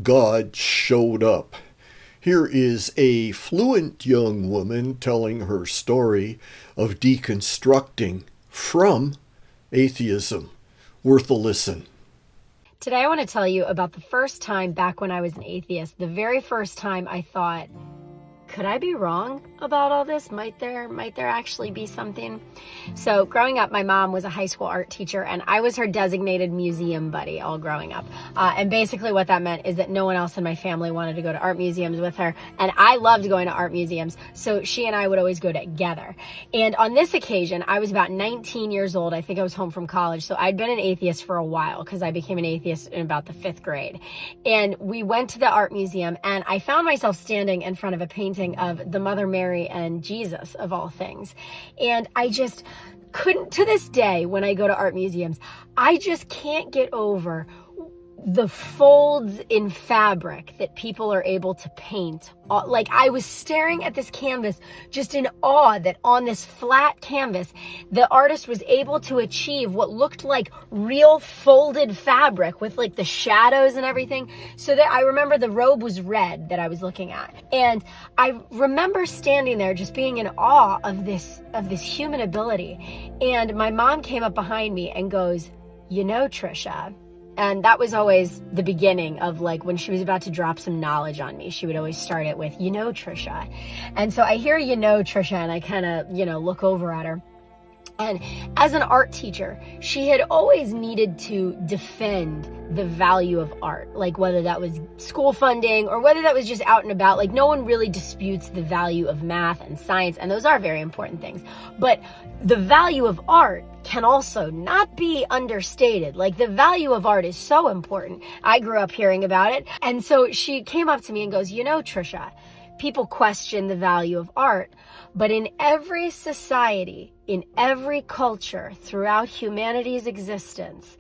God showed up. Here is a fluent young woman telling her story of deconstructing from atheism. Worth a listen. Today I want to tell you about the first time back when I was an atheist, the very first time I thought, could I be wrong about all this? Might there actually be something? So growing up, my mom was a high school art teacher and I was her designated museum buddy all growing up. And basically what that meant is that no one else in my family wanted to go to art museums with her. And I loved going to art museums. So she and I would always go together. And on this occasion, I was about 19 years old. I think I was home from college. So I'd been an atheist for a while because I became an atheist in about the 5th grade. And we went to the art museum and I found myself standing in front of a painting of the Mother Mary and Jesus, of all things. And I just couldn't, to this day, when I go to art museums, I just can't get over the folds in fabric that people are able to paint. Like, I was staring at this canvas just in awe that on this flat canvas, the artist was able to achieve what looked like real folded fabric with like the shadows and everything. So that I remember the robe was red that I was looking at. And I remember standing there just being in awe of this human ability. And my mom came up behind me and goes, "You know, Trisha." And that was always the beginning of, like, when she was about to drop some knowledge on me, she would always start it with, "You know, Trisha." And so I hear, "You know, Trisha," and I kind of, look over at her. And as an art teacher, she had always needed to defend the value of art, like whether that was school funding or whether that was just out and about. Like, no one really disputes the value of math and science, and those are very important things. But the value of art can also not be understated. Like, the value of art is so important. I grew up hearing about it. And so she came up to me and goes, "You know, Trisha, people question the value of art, but in every society, in every culture, throughout humanity's existence,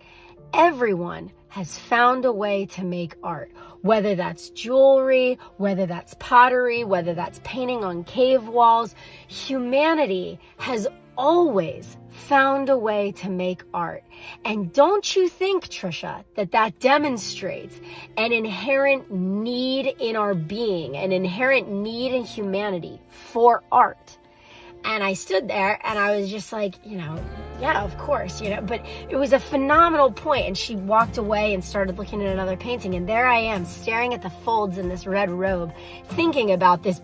everyone has found a way to make art, whether that's jewelry, whether that's pottery, whether that's painting on cave walls. Humanity has always found a way to make art." And don't you think, Trisha, that demonstrates an inherent need in our being, an inherent need in humanity for art? And I stood there and I was just like, yeah, of course, but it was a phenomenal point. And she walked away and started looking at another painting. And there I am staring at the folds in this red robe, thinking about this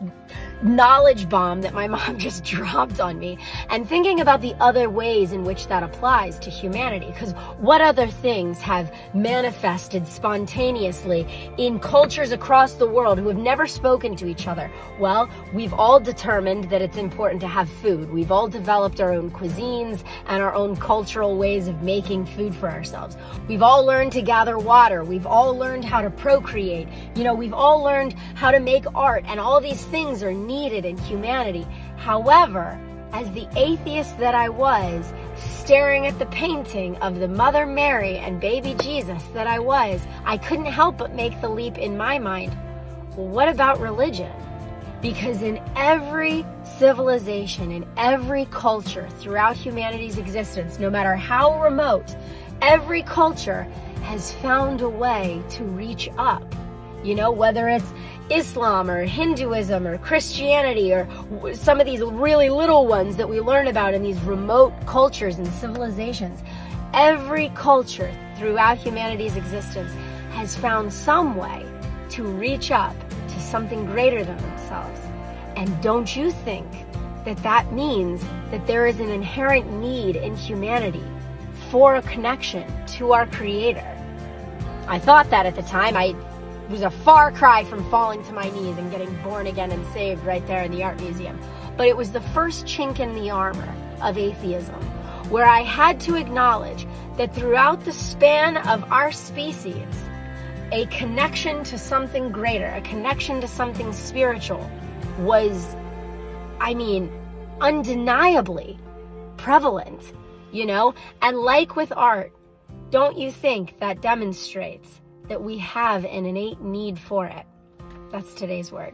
knowledge bomb that my mom just dropped on me, and thinking about the other ways in which that applies to humanity. Because what other things have manifested spontaneously in cultures across the world who have never spoken to each other? Well, we've all determined that it's important to have food. We've all developed our own cuisines and our own cultural ways of making food for ourselves. We've all learned to gather water. We've all learned how to procreate. We've all learned how to make art, and all these things are needed in humanity. However, as the atheist that I was, staring at the painting of the Mother Mary and baby Jesus that I was, I couldn't help but make the leap in my mind, well, what about religion? Because in every civilization, in every culture throughout humanity's existence, no matter how remote, every culture has found a way to reach up. Whether it's Islam or Hinduism or Christianity or some of these really little ones that we learn about in these remote cultures and civilizations, every culture throughout humanity's existence has found some way to reach up to something greater than themselves. And don't you think that means that there is an inherent need in humanity for a connection to our Creator? I thought that at the time. It was a far cry from falling to my knees and getting born again and saved right there in the art museum. But it was the first chink in the armor of atheism, where I had to acknowledge that throughout the span of our species, a connection to something greater, a connection to something spiritual was, undeniably prevalent, And like with art, don't you think that demonstrates that we have an innate need for it? That's today's word.